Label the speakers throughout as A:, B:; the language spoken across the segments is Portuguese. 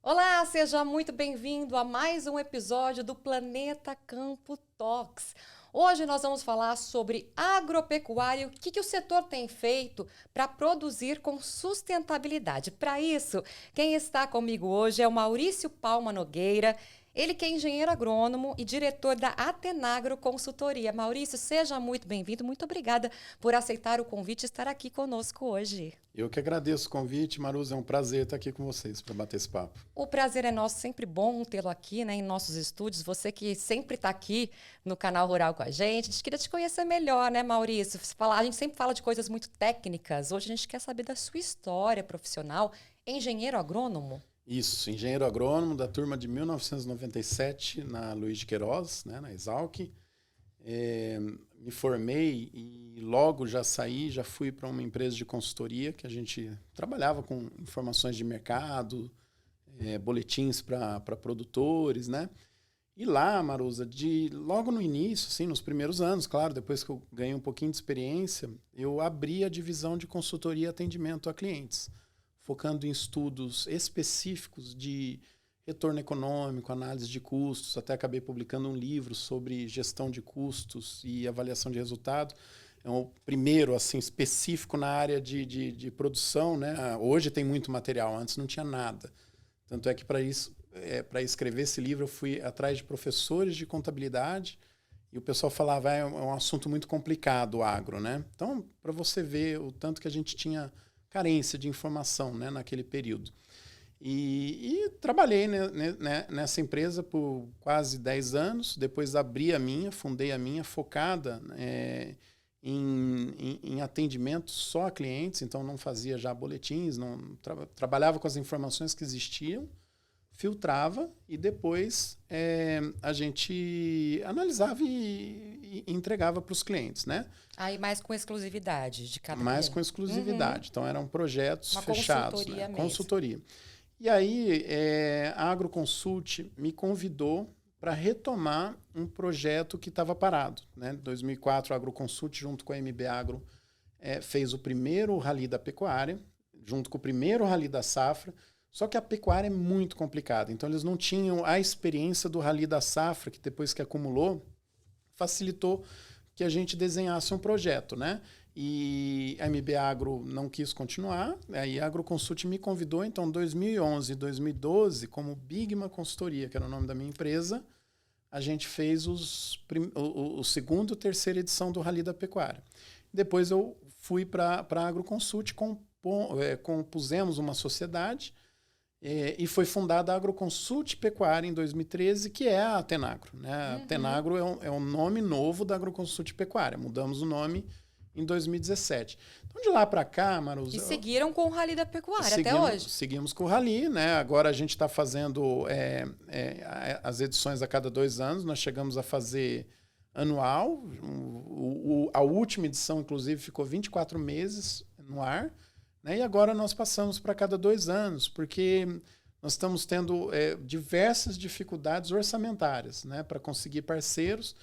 A: Olá, seja muito bem-vindo a mais um episódio do Planeta Campo Talks. Hoje nós vamos falar sobre agropecuária e o que o setor tem feito para produzir com sustentabilidade. Para isso, quem está comigo hoje é o Maurício Palma Nogueira, ele que é engenheiro agrônomo e diretor da Atenagro Consultoria. Maurício, seja muito bem-vindo, muito obrigada por aceitar o convite e estar aqui conosco hoje.
B: Eu que agradeço o convite, Maruza, é um prazer estar aqui com vocês para bater esse papo.
A: O prazer é nosso, sempre bom tê-lo aqui, né, em nossos estúdios. Você que sempre está aqui no Canal Rural com a gente. A gente queria te conhecer melhor, né, Maurício? A gente sempre fala de coisas muito técnicas. Hoje a gente quer saber da sua história profissional. Engenheiro agrônomo?
B: Isso, engenheiro agrônomo da turma de 1997 na Luiz de Queiroz, né, na Exalc. Me formei e logo já saí, já fui para uma empresa de consultoria que a gente trabalhava com informações de mercado, boletins para produtores, né? E lá, Maruza, logo no início, assim, nos primeiros anos, claro, depois que eu ganhei um pouquinho de experiência, eu abri a divisão de consultoria e atendimento a clientes, focando em estudos específicos de retorno econômico, análise de custos. Até acabei publicando um livro sobre gestão de custos e avaliação de resultado. É o primeiro assim específico na área de produção, né? Hoje tem muito material, antes não tinha nada. Tanto é que para escrever esse livro eu fui atrás de professores de contabilidade e o pessoal falava é um assunto muito complicado o agro, né? Então, para você ver o tanto que a gente tinha carência de informação, né, naquele período. E trabalhei nessa empresa por quase 10 anos, depois abri a minha, fundei a minha, focada em atendimento só a clientes, então não fazia já boletins, trabalhava com as informações que existiam, filtrava e depois a gente analisava e entregava para os clientes, né?
A: Aí mais com exclusividade de cada
B: Mais
A: cliente.
B: com exclusividade. Então eram projetos
A: Uma
B: fechados,
A: consultoria
B: né?
A: mesmo.
B: Consultoria. E aí a AgroConsult me convidou para retomar um projeto que estava parado, né? Em 2004 a AgroConsult junto com a MB Agro fez o primeiro Rally da Pecuária, junto com o primeiro Rally da Safra. Só que a pecuária é muito complicada, então eles não tinham a experiência do Rally da Safra, que depois que acumulou, facilitou que a gente desenhasse um projeto, né? E a MB Agro não quis continuar, aí a AgroConsult me convidou, então, em 2011 e 2012, como Bigma Consultoria, que era o nome da minha empresa, a gente fez o segundo e terceira edição do Rally da Pecuária. Depois eu fui para a AgroConsult, compusemos uma sociedade, e foi fundada a AgroConsult Pecuária em 2013, que é a Atenagro, né? A Atenagro é um nome novo da AgroConsult Pecuária. Mudamos o nome em 2017. Então, de lá para cá, Maruza...
A: E seguiram com o Rally da Pecuária até hoje?
B: Seguimos com o Rally, né? Agora a gente está fazendo as edições a cada 2 anos. Nós chegamos a fazer anual. A última edição, inclusive, ficou 24 meses no ar. Né? E agora nós passamos para cada 2 anos, porque nós estamos tendo diversas dificuldades orçamentárias, né, para conseguir parceiros,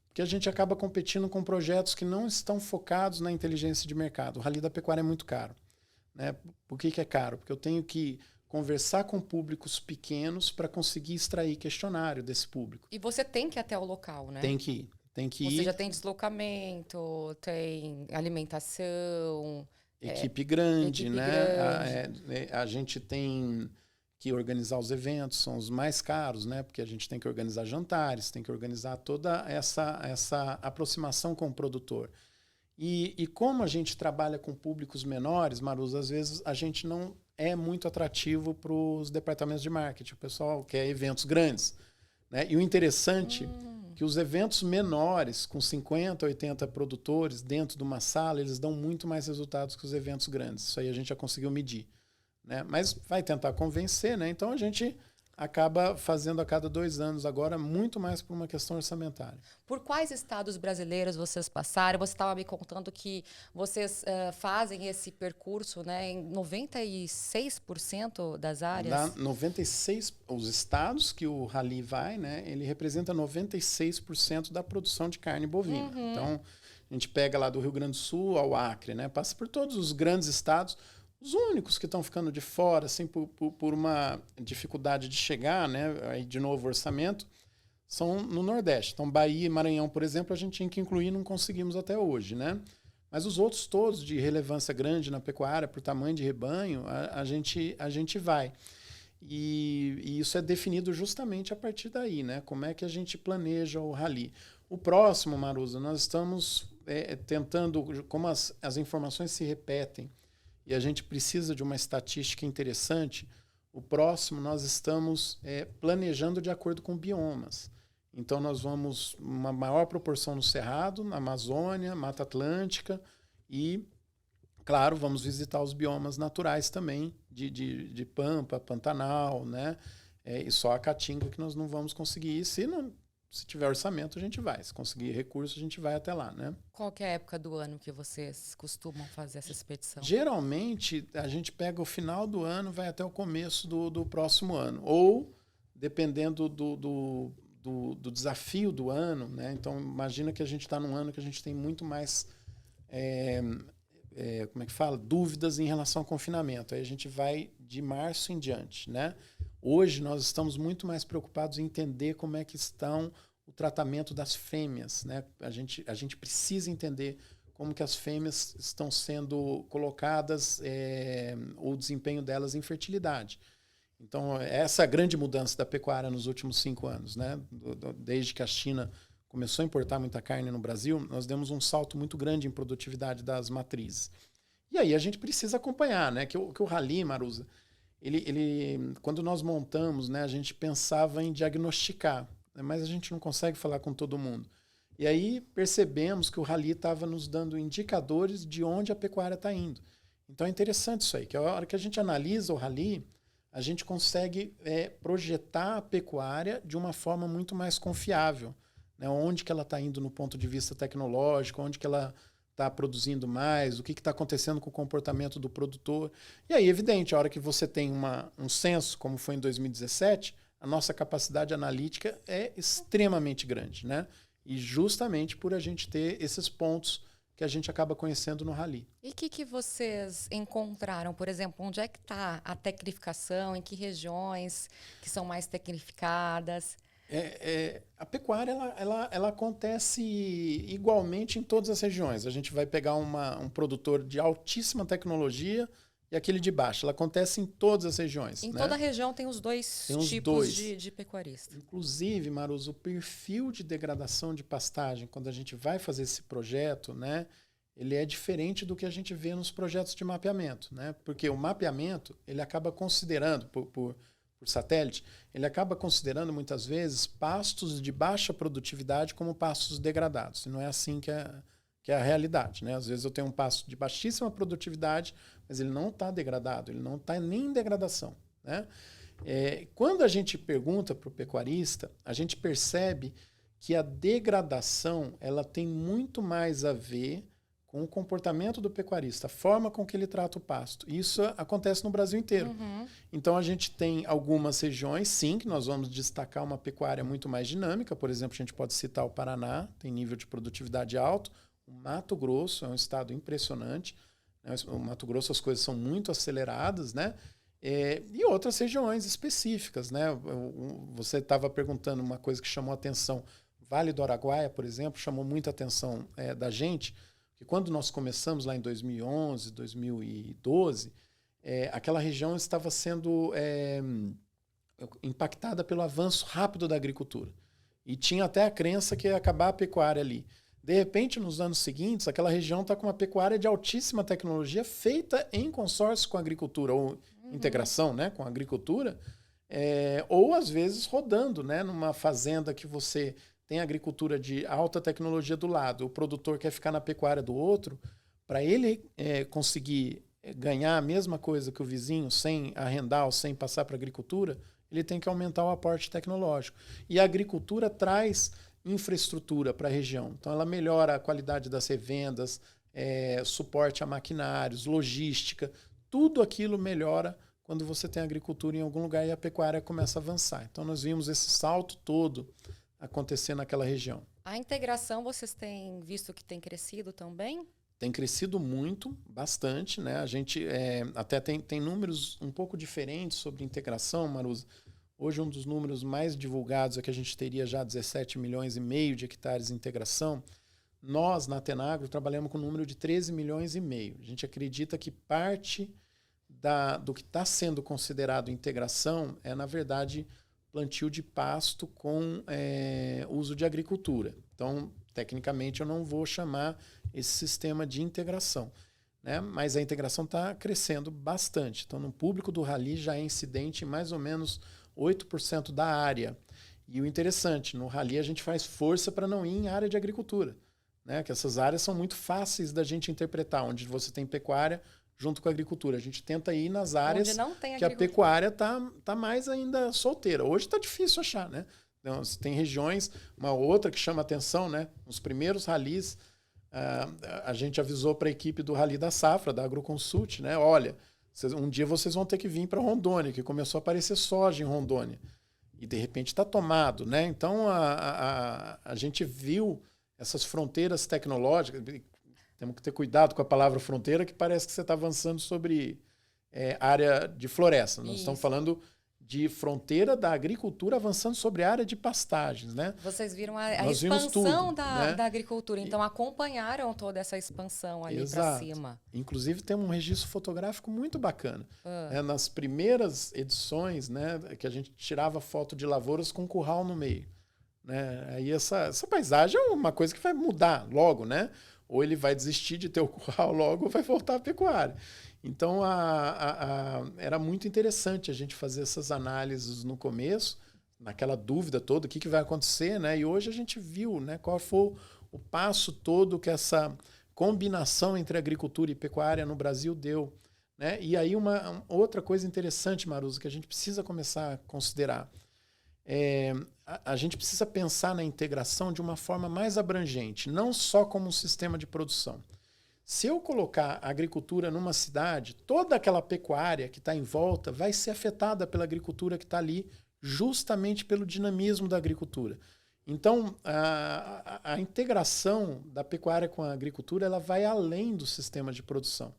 B: porque a gente acaba competindo com projetos que não estão focados na inteligência de mercado. O Rally da Pecuária é muito caro. Né? Por que é caro? Porque eu tenho que conversar com públicos pequenos para conseguir extrair questionário desse público.
A: E você tem que ir até o local, né?
B: Tem que ir.
A: Você já tem deslocamento, tem alimentação...
B: Equipe grande,
A: equipe
B: né?
A: grande.
B: A gente tem que organizar os eventos, são os mais caros, né? Porque a gente tem que organizar jantares, tem que organizar toda essa aproximação com o produtor. E como a gente trabalha com públicos menores, Maruza, às vezes a gente não é muito atrativo para os departamentos de marketing. O pessoal quer eventos grandes. Né? E o interessante é que os eventos menores, com 50, 80 produtores dentro de uma sala, eles dão muito mais resultados que os eventos grandes. Isso aí a gente já conseguiu medir. Né? Mas vai tentar convencer, né? Então a gente acaba fazendo a cada 2 anos agora, muito mais por uma questão orçamentária.
A: Por quais estados brasileiros vocês passaram? Você estava me contando que vocês fazem esse percurso, né, em 96% das áreas?
B: 96, os estados que o Rally vai, né, ele representa 96% da produção de carne bovina. Então, a gente pega lá do Rio Grande do Sul ao Acre, né, passa por todos os grandes estados. Os únicos que estão ficando de fora, assim, por uma dificuldade de chegar, né, aí de novo orçamento, são no Nordeste. Então, Bahia e Maranhão, por exemplo, a gente tinha que incluir e não conseguimos até hoje, né? Mas os outros todos de relevância grande na pecuária, por tamanho de rebanho, a gente vai. E isso é definido justamente a partir daí, né? Como é que a gente planeja o rally. O próximo, Maruza, nós estamos tentando, como as informações se repetem, e a gente precisa de uma estatística interessante, o próximo nós estamos planejando de acordo com biomas. Então, nós vamos uma maior proporção no Cerrado, na Amazônia, Mata Atlântica e, claro, vamos visitar os biomas naturais também, de Pampa, Pantanal, né? E só a Caatinga que nós não vamos conseguir ir. Se tiver orçamento, a gente vai. Se conseguir recurso, a gente vai até lá, né?
A: Qual que é a época do ano que vocês costumam fazer essa expedição?
B: Geralmente, a gente pega o final do ano, vai até o começo do próximo ano. Ou, dependendo do desafio do ano, né? Então, imagina que a gente está num ano que a gente tem muito mais, como é que fala? Dúvidas em relação ao confinamento. Aí a gente vai de março em diante, né? Hoje nós estamos muito mais preocupados em entender como é que estão o tratamento das fêmeas, né? A gente precisa entender como que as fêmeas estão sendo colocadas, o desempenho delas em fertilidade. Então, essa é a grande mudança da pecuária nos últimos 5 anos, né? Desde que a China começou a importar muita carne no Brasil, nós demos um salto muito grande em produtividade das matrizes. E aí a gente precisa acompanhar, né? Que o rally, Maruza, quando nós montamos, né, a gente pensava em diagnosticar, né, mas a gente não consegue falar com todo mundo. E aí percebemos que o rally estava nos dando indicadores de onde a pecuária está indo. Então é interessante isso aí, que a hora que a gente analisa o rally, a gente consegue projetar a pecuária de uma forma muito mais confiável, né? Onde que ela está indo no ponto de vista tecnológico, onde que ela está produzindo mais, o que está acontecendo com o comportamento do produtor. E aí, evidente, a hora que você tem um censo, como foi em 2017, a nossa capacidade analítica é extremamente grande, né? E justamente por a gente ter esses pontos que a gente acaba conhecendo no rally.
A: E o que vocês encontraram? Por exemplo, onde é que está a tecnificação? Em que regiões que são mais tecnificadas?
B: A pecuária ela acontece igualmente em todas as regiões. A gente vai pegar um produtor de altíssima tecnologia e aquele de baixa. Ela acontece em todas as regiões.
A: Em
B: né?
A: toda a região tem os dois tipos de pecuarista.
B: Inclusive, Maruso, o perfil de degradação de pastagem, quando a gente vai fazer esse projeto, né, ele é diferente do que a gente vê nos projetos de mapeamento. Né? Porque o mapeamento ele acaba considerando, por satélite, ele acaba considerando muitas vezes pastos de baixa produtividade como pastos degradados. E não é assim que é a realidade. Né? Às vezes eu tenho um pasto de baixíssima produtividade, mas ele não está degradado, ele não está nem em degradação. Né? Quando a gente pergunta para o pecuarista, a gente percebe que a degradação ela tem muito mais a ver com o comportamento do pecuarista, a forma com que ele trata o pasto. Isso acontece no Brasil inteiro.
A: Uhum.
B: Então, a gente tem algumas regiões, sim, que nós vamos destacar uma pecuária muito mais dinâmica. Por exemplo, a gente pode citar o Paraná, tem nível de produtividade alto. O Mato Grosso é um estado impressionante. Né? O Mato Grosso, as coisas são muito aceleradas, né? E outras regiões específicas. Né? Você estava perguntando uma coisa que chamou a atenção. Vale do Araguaia, por exemplo, chamou muita atenção da gente, que quando nós começamos lá em 2011, 2012, aquela região estava sendo impactada pelo avanço rápido da agricultura. E tinha até a crença que ia acabar a pecuária ali. De repente, nos anos seguintes, aquela região está com uma pecuária de altíssima tecnologia feita em consórcio com a agricultura, ou integração, né, com a agricultura, ou às vezes rodando, né, numa fazenda que você tem agricultura de alta tecnologia do lado, o produtor quer ficar na pecuária do outro, para ele conseguir ganhar a mesma coisa que o vizinho sem arrendar ou sem passar para a agricultura, ele tem que aumentar o aporte tecnológico. E a agricultura traz infraestrutura para a região. Então, ela melhora a qualidade das revendas, suporte a maquinários, logística, tudo aquilo melhora quando você tem agricultura em algum lugar e a pecuária começa a avançar. Então, nós vimos esse salto todo acontecer naquela região.
A: A integração, vocês têm visto que tem crescido também?
B: Tem crescido muito, bastante, né? A gente até tem números um pouco diferentes sobre integração, Maruza. Hoje, um dos números mais divulgados é que a gente teria já 17 milhões e meio de hectares de integração. Nós, na Atenagro, trabalhamos com um número de 13 milhões e meio. A gente acredita que parte do que está sendo considerado integração é, na verdade, plantio de pasto com uso de agricultura. Então, tecnicamente, eu não vou chamar esse sistema de integração, né? Mas a integração está crescendo bastante. Então, no público do Rally já é incidente em mais ou menos 8% da área. E o interessante, no Rally a gente faz força para não ir em área de agricultura, né? Que essas áreas são muito fáceis da gente interpretar, onde você tem pecuária junto com a agricultura. A gente tenta ir nas áreas que a pecuária tá mais ainda solteira. Hoje está difícil achar, né? Então, tem regiões, uma outra que chama atenção, né? Nos primeiros ralis, a gente avisou para a equipe do Rally da Safra, da Agroconsult, né? Olha, um dia vocês vão ter que vir para Rondônia, que começou a aparecer soja em Rondônia. E, de repente, está tomado, né? Então, a gente viu essas fronteiras tecnológicas. Temos que ter cuidado com a palavra fronteira, que parece que você está avançando sobre área de floresta. Nós estamos falando de fronteira da agricultura avançando sobre a área de pastagens, né?
A: Vocês viram a expansão da agricultura, então acompanharam toda essa expansão ali para cima.
B: Inclusive tem um registro fotográfico muito bacana. Nas primeiras edições, né, que a gente tirava foto de lavouras com curral no meio, né? Aí essa paisagem é uma coisa que vai mudar logo, né? Ou ele vai desistir de ter o curral logo ou vai voltar à pecuária. Então, era muito interessante a gente fazer essas análises no começo, naquela dúvida toda, o que vai acontecer, né? E hoje a gente viu, né, qual foi o passo todo que essa combinação entre agricultura e pecuária no Brasil deu, né? E aí uma outra coisa interessante, Maruza, que a gente precisa começar a considerar. A gente precisa pensar na integração de uma forma mais abrangente, não só como um sistema de produção. Se eu colocar a agricultura numa cidade, toda aquela pecuária que está em volta vai ser afetada pela agricultura que está ali, justamente pelo dinamismo da agricultura. Então, a integração da pecuária com a agricultura ela vai além do sistema de produção.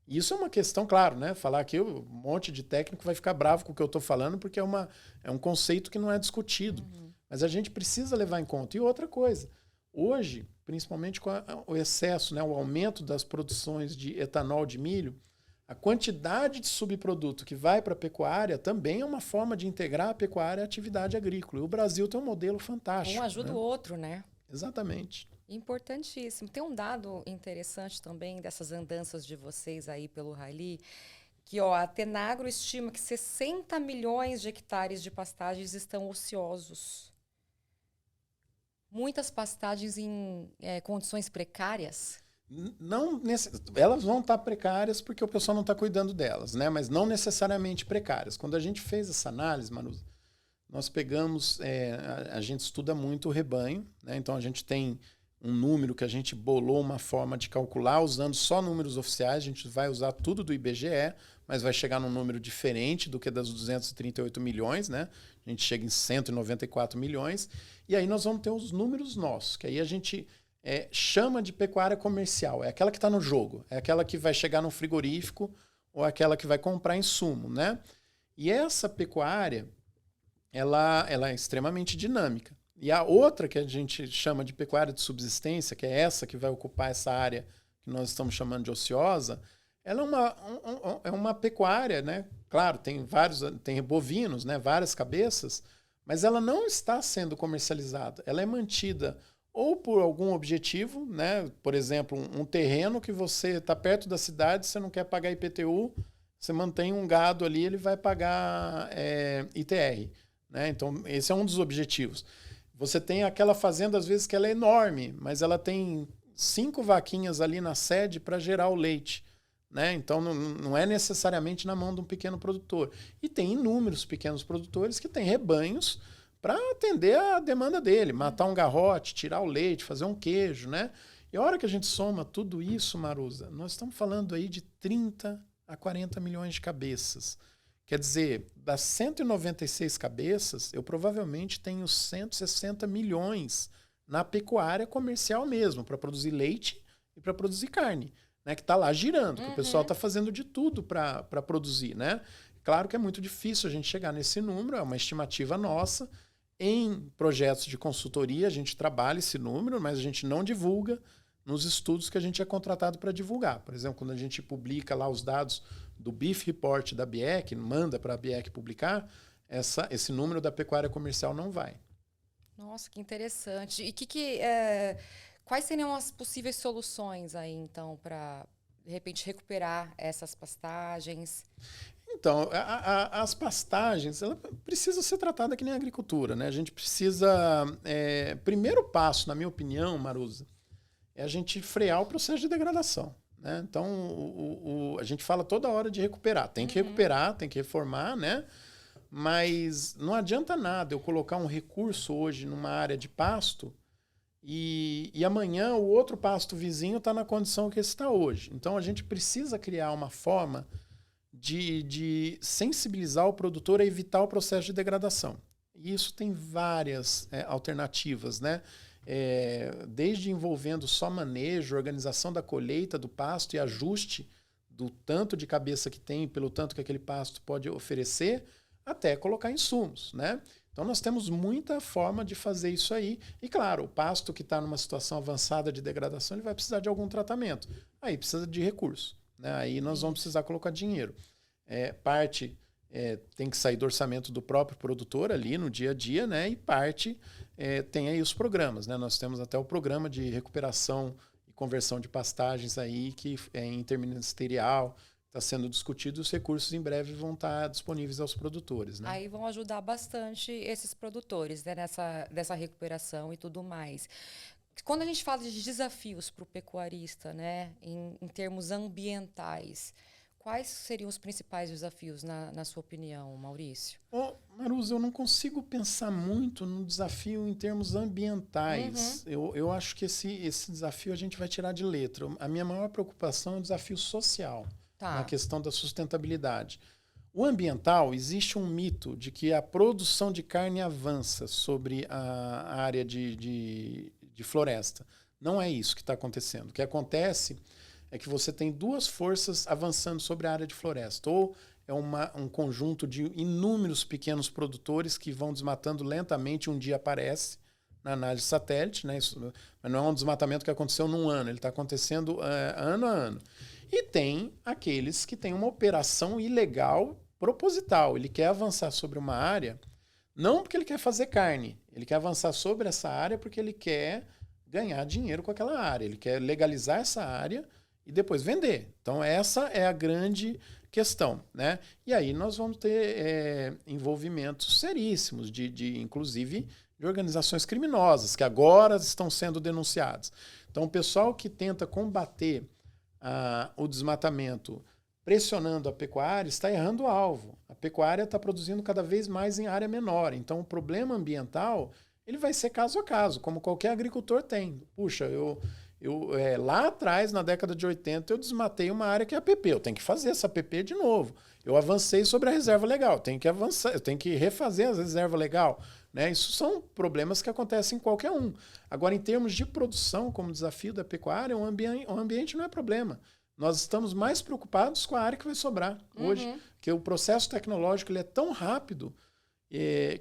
B: E isso é uma questão, claro, né? Falar aqui, um monte de técnico vai ficar bravo com o que eu estou falando, porque é um conceito que não é discutido. Mas a gente precisa levar em conta. E outra coisa, hoje, principalmente com o excesso, né, o aumento das produções de etanol de milho, a quantidade de subproduto que vai para a pecuária também é uma forma de integrar a pecuária à atividade agrícola. E o Brasil tem um modelo fantástico.
A: Um ajuda o outro, né?
B: Exatamente.
A: Importantíssimo. Tem um dado interessante também dessas andanças de vocês aí pelo Rally, que a Atenagro estima que 60 milhões de hectares de pastagens estão ociosos. Muitas pastagens em condições precárias?
B: Não, elas vão estar precárias porque o pessoal não está cuidando delas, né? Mas não necessariamente precárias. Quando a gente fez essa análise, Manu, nós pegamos, a gente estuda muito o rebanho, né? Então a gente tem um número que a gente bolou uma forma de calcular usando só números oficiais. A gente vai usar tudo do IBGE, mas vai chegar num número diferente do que das 238 milhões, né? A gente chega em 194 milhões. E aí nós vamos ter os números nossos, que aí a gente chama de pecuária comercial. É aquela que está no jogo, é aquela que vai chegar no frigorífico ou aquela que vai comprar insumo, né? E essa pecuária, ela é extremamente dinâmica. E a outra que a gente chama de pecuária de subsistência, que é essa que vai ocupar essa área que nós estamos chamando de ociosa, ela é uma pecuária, né? Claro, tem bovinos, né? Várias cabeças, mas ela não está sendo comercializada. Ela é mantida ou por algum objetivo, né? Por exemplo, um terreno que você está perto da cidade, você não quer pagar IPTU, você mantém um gado ali, ele vai pagar ITR, né? Então, esse é um dos objetivos. Você tem aquela fazenda, às vezes, que ela é enorme, mas ela tem 5 vaquinhas ali na sede para gerar o leite, né? Então, não é necessariamente na mão de um pequeno produtor. E tem inúmeros pequenos produtores que têm rebanhos para atender a demanda dele, matar um garrote, tirar o leite, fazer um queijo, né? E a hora que a gente soma tudo isso, Maruza, nós estamos falando aí de 30 a 40 milhões de cabeças. Quer dizer, das 196 cabeças, eu provavelmente tenho 160 milhões na pecuária comercial mesmo, para produzir leite e para produzir carne, né? Que está lá girando, que o pessoal está fazendo de tudo para produzir, né? Claro que é muito difícil a gente chegar nesse número, é uma estimativa nossa. Em projetos de consultoria, a gente trabalha esse número, mas a gente não divulga nos estudos que a gente é contratado para divulgar. Por exemplo, quando a gente publica lá os dados do Beef Report da BIEC, manda para a BIEC publicar, esse número da pecuária comercial não vai.
A: Nossa, que interessante. E quais seriam as possíveis soluções aí, então, para, de repente, recuperar essas pastagens?
B: Então, as pastagens, ela precisa ser tratada que nem a agricultura, né? A gente precisa... primeiro passo, na minha opinião, Maruza, é a gente frear o processo de degradação, né? Então, a gente fala toda hora de recuperar. Tem que recuperar, tem que reformar, né? Mas não adianta nada eu colocar um recurso hoje numa área de pasto e amanhã o outro pasto vizinho está na condição que está hoje. Então, a gente precisa criar uma forma de sensibilizar o produtor a evitar o processo de degradação. E isso tem várias alternativas, né? Desde envolvendo só manejo, organização da colheita do pasto e ajuste do tanto de cabeça que tem pelo tanto que aquele pasto pode oferecer, até colocar insumos, né? Então nós temos muita forma de fazer isso aí. E claro, o pasto que está numa situação avançada de degradação, ele vai precisar de algum tratamento. Aí precisa de recurso, né? Aí nós vamos precisar colocar dinheiro. Parte tem que sair do orçamento do próprio produtor ali no dia a dia, né? E parte tem aí os programas, né? Nós temos até o programa de recuperação e conversão de pastagens aí, que é interministerial, está sendo discutido, e os recursos em breve vão estar disponíveis aos produtores, né?
A: Aí vão ajudar bastante esses produtores, né, dessa recuperação e tudo mais. Quando a gente fala de desafios para o pecuarista, né, em termos ambientais, quais seriam os principais desafios, na sua opinião, Maurício?
B: Maruza, eu não consigo pensar muito no desafio em termos ambientais. Eu acho que esse desafio a gente vai tirar de letra. A minha maior preocupação é o desafio social, na questão da sustentabilidade. O ambiental, existe um mito de que a produção de carne avança sobre a área de floresta. Não é isso que está acontecendo. O que acontece é que você tem duas forças avançando sobre a área de floresta. Ou é um conjunto de inúmeros pequenos produtores que vão desmatando lentamente, um dia aparece na análise satélite, né? Isso, mas não é um desmatamento que aconteceu num ano, ele está acontecendo ano a ano. E tem aqueles que têm uma operação ilegal proposital. Ele quer avançar sobre uma área, não porque ele quer fazer carne, ele quer avançar sobre essa área porque ele quer ganhar dinheiro com aquela área, ele quer legalizar essa área e depois vender. Então essa é a grande questão, né? E aí nós vamos ter envolvimentos seríssimos, inclusive de organizações criminosas, que agora estão sendo denunciadas. Então o pessoal que tenta combater o desmatamento pressionando a pecuária está errando o alvo. A pecuária está produzindo cada vez mais em área menor. Então o problema ambiental ele vai ser caso a caso, como qualquer agricultor tem. Puxa, lá atrás, na década de 80, eu desmatei uma área que é APP. Eu tenho que fazer essa APP de novo. Eu avancei sobre a reserva legal. Eu tenho que avançar, eu tenho que refazer a reserva legal. Né? Isso são problemas que acontecem em qualquer um. Agora, em termos de produção, como desafio da pecuária, o ambiente não é problema. Nós estamos mais preocupados com a área que vai sobrar hoje, porque o processo tecnológico ele é tão rápido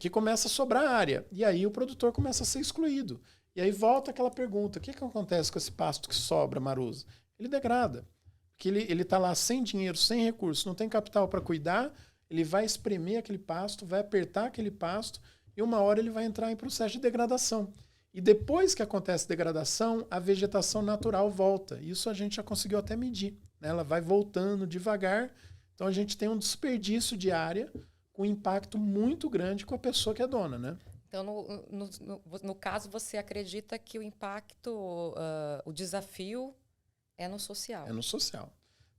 B: que começa a sobrar área. E aí o produtor começa a ser excluído. E aí volta aquela pergunta, o que acontece com esse pasto que sobra, Maruza? Ele degrada. Porque ele está lá sem dinheiro, sem recurso, não tem capital para cuidar, ele vai espremer aquele pasto, vai apertar aquele pasto, e uma hora ele vai entrar em processo de degradação. E depois que acontece a degradação, a vegetação natural volta. Isso a gente já conseguiu até medir, né? Ela vai voltando devagar. Então a gente tem um desperdício de área com impacto muito grande com a pessoa que é dona, né?
A: Então, no caso, você acredita que o impacto, o desafio é no social?
B: É no social.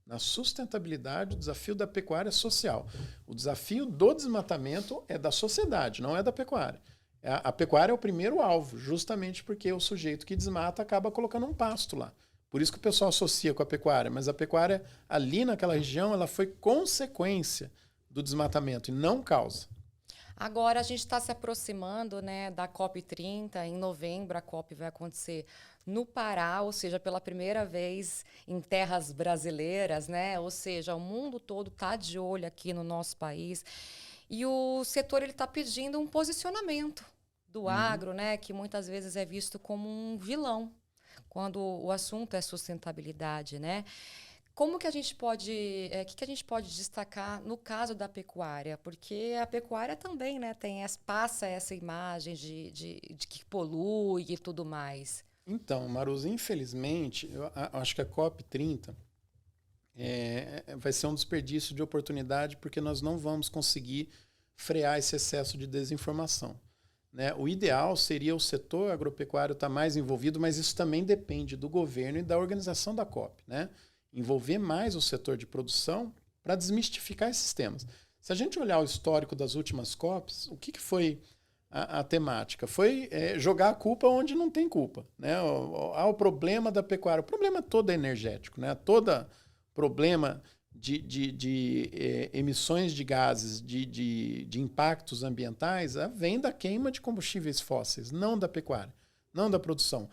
B: Na sustentabilidade, o desafio da pecuária é social. O desafio do desmatamento é da sociedade, não é da pecuária. A pecuária é o primeiro alvo, justamente porque o sujeito que desmata acaba colocando um pasto lá. Por isso que o pessoal associa com a pecuária. Mas a pecuária, ali naquela região, ela foi consequência do desmatamento e não causa.
A: Agora a gente está se aproximando, né, da COP30. Em novembro, a COP vai acontecer no Pará, ou seja, pela primeira vez em terras brasileiras, né? Ou seja, o mundo todo está de olho aqui no nosso país. E o setor ele está pedindo um posicionamento do
B: Uhum.
A: agro, né, que muitas vezes é visto como um vilão quando o assunto é sustentabilidade, né? Como que a gente pode, que a gente pode destacar no caso da pecuária? Porque a pecuária também, né, passa essa imagem de que polui e tudo mais.
B: Então, Maruza, infelizmente, acho que a COP30 vai ser um desperdício de oportunidade porque nós não vamos conseguir frear esse excesso de desinformação. Né? O ideal seria o setor agropecuário estar mais envolvido, mas isso também depende do governo e da organização da COP. Né? Envolver mais o setor de produção para desmistificar esses temas. Se a gente olhar o histórico das últimas COPs, o que foi a temática? Foi jogar a culpa onde não tem culpa. Né? O problema da pecuária. O problema todo é energético. Né? Todo problema de emissões de gases, de impactos ambientais, vem da queima de combustíveis fósseis, não da pecuária, não da produção.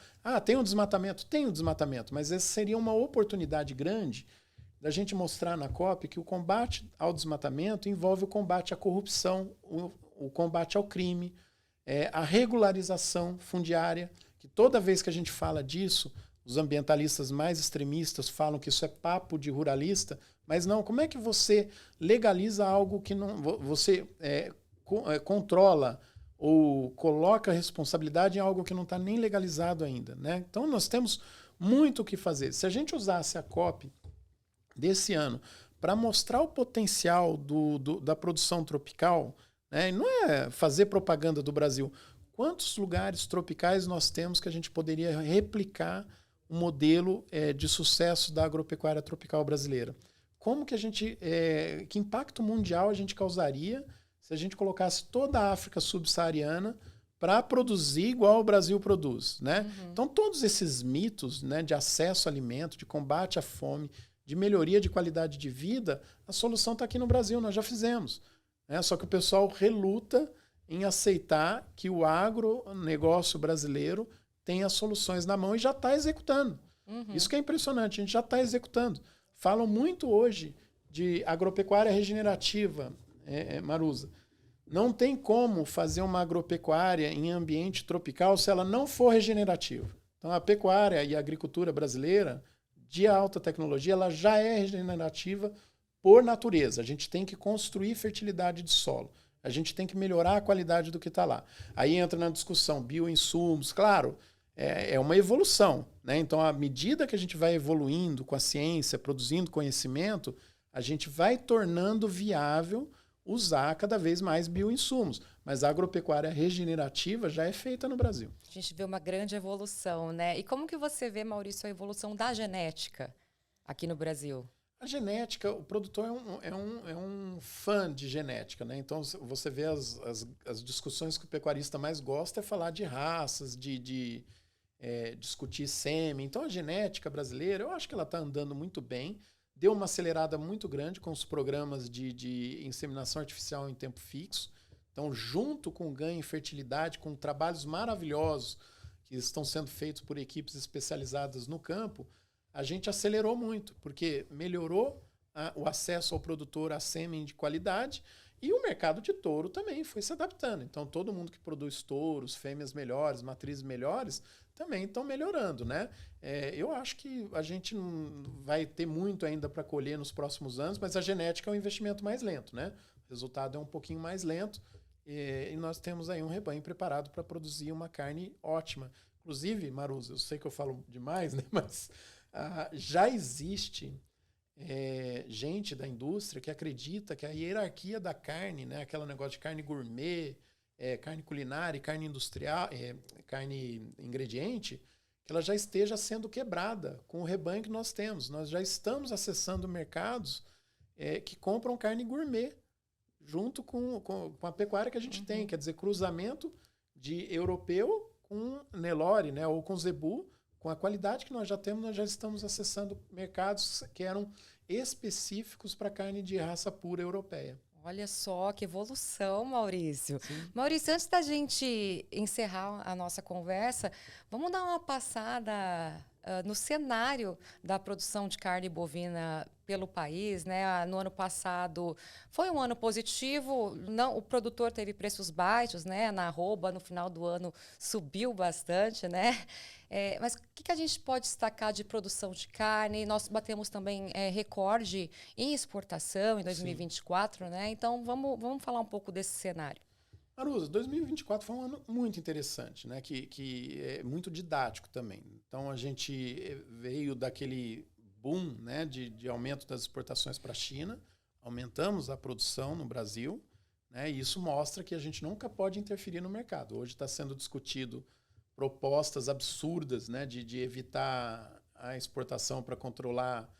B: Tem um desmatamento? Tem um desmatamento, mas essa seria uma oportunidade grande da gente mostrar na COP que o combate ao desmatamento envolve o combate à corrupção, o combate ao crime, a regularização fundiária, que toda vez que a gente fala disso, os ambientalistas mais extremistas falam que isso é papo de ruralista, mas não, como é que você legaliza algo que não você controla ou coloca a responsabilidade em algo que não está nem legalizado ainda, né? Então nós temos muito o que fazer. Se a gente usasse a COP desse ano para mostrar o potencial da produção tropical, né? E não é fazer propaganda do Brasil. Quantos lugares tropicais nós temos que a gente poderia replicar o modelo de sucesso da agropecuária tropical brasileira? Como que a gente, que impacto mundial a gente causaria se a gente colocasse toda a África subsaariana para produzir igual o Brasil produz, né?
A: Uhum.
B: Então todos esses mitos, né, de acesso a alimento, de combate à fome, de melhoria de qualidade de vida, a solução está aqui no Brasil, nós já fizemos. Né? Só que o pessoal reluta em aceitar que o agronegócio brasileiro tem as soluções na mão e já está executando.
A: Uhum.
B: Isso que é impressionante, a gente já está executando. Falam muito hoje de agropecuária regenerativa, Maruza. Não tem como fazer uma agropecuária em ambiente tropical se ela não for regenerativa. Então, a pecuária e a agricultura brasileira, de alta tecnologia, ela já é regenerativa por natureza. A gente tem que construir fertilidade de solo. A gente tem que melhorar a qualidade do que está lá. Aí entra na discussão bioinsumos. Claro, é uma evolução. Né? Então, à medida que a gente vai evoluindo com a ciência, produzindo conhecimento, a gente vai tornando viável usar cada vez mais bioinsumos. Mas a agropecuária regenerativa já é feita no Brasil.
A: A gente vê uma grande evolução, né? E como que você vê, Maurício, a evolução da genética aqui no Brasil?
B: A genética, o produtor é um fã de genética, né? Então você vê as discussões que o pecuarista mais gosta é falar de raças, discutir sêmen. Então a genética brasileira, eu acho que ela está andando muito bem. Deu uma acelerada muito grande com os programas de inseminação artificial em tempo fixo. Então, junto com o ganho em fertilidade, com trabalhos maravilhosos que estão sendo feitos por equipes especializadas no campo, a gente acelerou muito, porque melhorou o acesso ao produtor a sêmen de qualidade e o mercado de touro também foi se adaptando. Então, todo mundo que produz touros, fêmeas melhores, matrizes melhores, também estão melhorando, né? Eu acho que a gente não vai ter muito ainda para colher nos próximos anos, mas a genética é um investimento mais lento, né? O resultado é um pouquinho mais lento e nós temos aí um rebanho preparado para produzir uma carne ótima. Inclusive, Maruza, eu sei que eu falo demais, né? Mas já existe gente da indústria que acredita que a hierarquia da carne, né? Aquele negócio de carne gourmet, carne culinária, carne industrial, carne ingrediente, que ela já esteja sendo quebrada com o rebanho que nós temos. Nós já estamos acessando mercados que compram carne gourmet, junto com a pecuária que a gente tem, quer dizer, cruzamento de europeu com Nelore, né, ou com Zebu, com a qualidade que nós já temos, nós já estamos acessando mercados que eram específicos para carne de raça pura europeia.
A: Olha só que evolução, Maurício.
B: Sim.
A: Maurício, antes da gente encerrar a nossa conversa, vamos dar uma passada no cenário da produção de carne bovina pelo país, né? No ano passado foi um ano positivo, não, o produtor teve preços baixos, né? Na arroba, no final do ano subiu bastante, né? Mas o que a gente pode destacar de produção de carne? Nós batemos também recorde em exportação em 2024, né? Então, vamos falar um pouco desse cenário.
B: Maruza, 2024 foi um ano muito interessante, né? Que é muito didático também. Então, a gente veio daquele boom, né? de aumento das exportações para a China, aumentamos a produção no Brasil, né? E isso mostra que a gente nunca pode interferir no mercado. Hoje está sendo discutido propostas absurdas, né? de evitar a exportação para controlar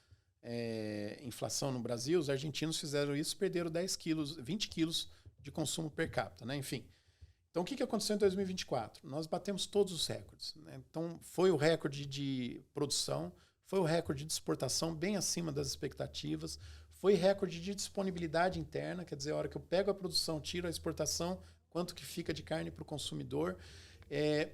B: inflação no Brasil. Os argentinos fizeram isso, perderam 10 quilos, 20 quilos de consumo per capita, né? Enfim. Então, o que aconteceu em 2024? Nós batemos todos os recordes, né? Então, foi o recorde de produção, foi o recorde de exportação bem acima das expectativas, foi recorde de disponibilidade interna, quer dizer, a hora que eu pego a produção, tiro a exportação, quanto que fica de carne para o consumidor.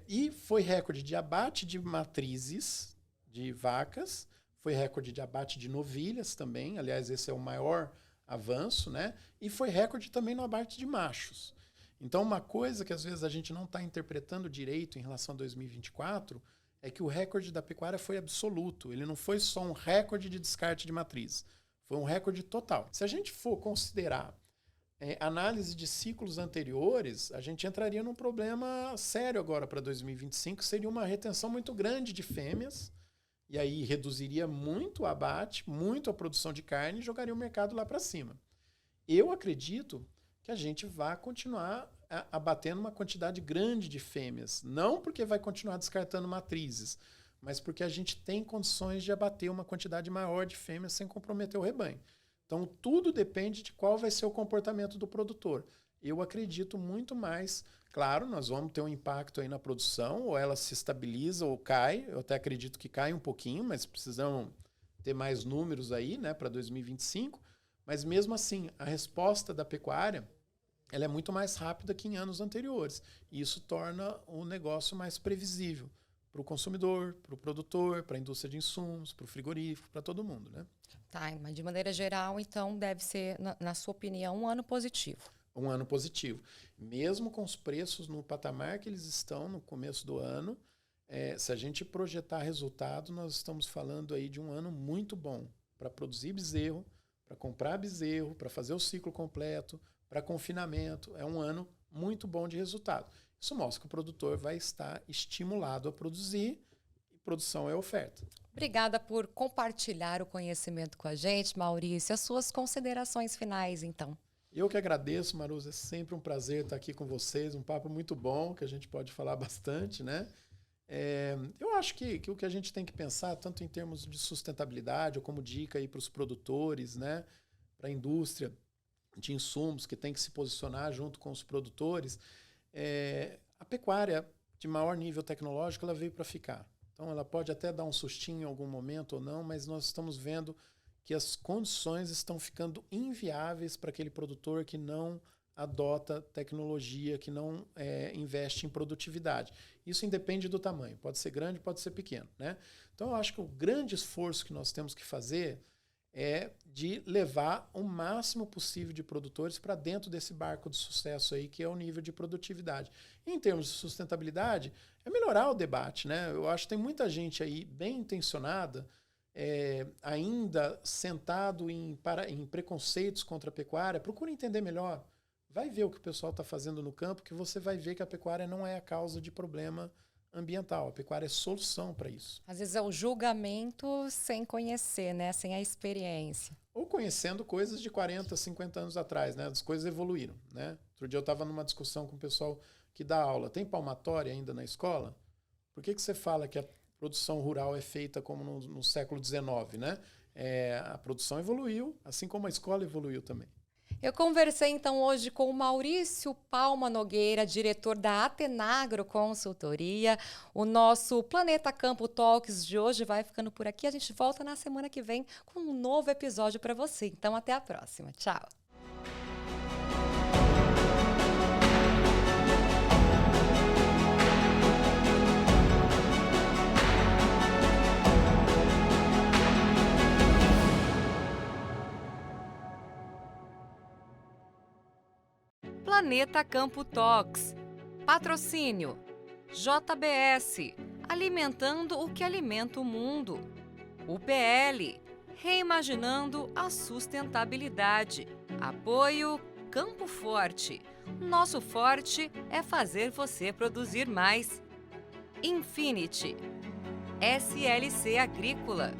B: E foi recorde de abate de matrizes de vacas, foi recorde de abate de novilhas também, aliás, esse é o maior avanço, né? E foi recorde também no abate de machos. Então, uma coisa que às vezes a gente não está interpretando direito em relação a 2024 é que o recorde da pecuária foi absoluto. Ele não foi só um recorde de descarte de matriz, foi um recorde total. Se a gente for considerar análise de ciclos anteriores, a gente entraria num problema sério agora para 2025, que seria uma retenção muito grande de fêmeas, e aí reduziria muito o abate, muito a produção de carne e jogaria o mercado lá para cima. Eu acredito que a gente vai continuar abatendo uma quantidade grande de fêmeas. Não porque vai continuar descartando matrizes, mas porque a gente tem condições de abater uma quantidade maior de fêmeas sem comprometer o rebanho. Então, tudo depende de qual vai ser o comportamento do produtor. Eu acredito muito mais. Claro, nós vamos ter um impacto aí na produção, ou ela se estabiliza ou cai. Eu até acredito que cai um pouquinho, mas precisamos ter mais números aí, né, para 2025. Mas mesmo assim, a resposta da pecuária ela é muito mais rápida que em anos anteriores. E isso torna o negócio mais previsível para o consumidor, para o produtor, para a indústria de insumos, para o frigorífico, para todo mundo, né?
A: Tá, mas de maneira geral, então, deve ser, na sua opinião, um ano positivo.
B: Um ano positivo. Mesmo com os preços no patamar que eles estão no começo do ano, se a gente projetar resultado, nós estamos falando aí de um ano muito bom para produzir bezerro, para comprar bezerro, para fazer o ciclo completo, para confinamento. É um ano muito bom de resultado. Isso mostra que o produtor vai estar estimulado a produzir, e produção é oferta.
A: Obrigada por compartilhar o conhecimento com a gente, Maurício. As suas considerações finais, então.
B: Eu que agradeço, Maruza. É sempre um prazer estar aqui com vocês. Um papo muito bom, que a gente pode falar bastante, né? Eu acho que o que a gente tem que pensar, tanto em termos de sustentabilidade, ou como dica aí para os produtores, né? Para a indústria de insumos, que tem que se posicionar junto com os produtores, a pecuária de maior nível tecnológico ela veio para ficar. Então, ela pode até dar um sustinho em algum momento ou não, mas nós estamos vendo que as condições estão ficando inviáveis para aquele produtor que não adota tecnologia, que não investe em produtividade. Isso independe do tamanho. Pode ser grande, pode ser pequeno, né? Então, eu acho que o grande esforço que nós temos que fazer é de levar o máximo possível de produtores para dentro desse barco de sucesso aí, que é o nível de produtividade. Em termos de sustentabilidade, é melhorar o debate, né? Eu acho que tem muita gente aí bem intencionada, ainda sentado em preconceitos contra a pecuária. Procura entender melhor. Vai ver o que o pessoal está fazendo no campo, que você vai ver que a pecuária não é a causa de problema ambiental. A pecuária é solução para isso.
A: Às vezes é o julgamento sem conhecer, né? Sem a experiência.
B: Ou conhecendo coisas de 40, 50 anos atrás, né? As coisas evoluíram, né? Outro dia eu estava numa discussão com o pessoal que dá aula. Tem palmatória ainda na escola? Por que você fala que a produção rural é feita como no século XIX, né? A produção evoluiu, assim como a escola evoluiu também.
A: Eu conversei então hoje com o Maurício Palma Nogueira, diretor da Atenagro Consultoria. O nosso Planeta Campo Talks de hoje vai ficando por aqui. A gente volta na semana que vem com um novo episódio para você. Então, até a próxima. Tchau! Planeta Campo Talks. Patrocínio JBS, alimentando o que alimenta o mundo. UPL, reimaginando a sustentabilidade. Apoio Campo Forte. Nosso forte é fazer você produzir mais. Infinity. SLC Agrícola.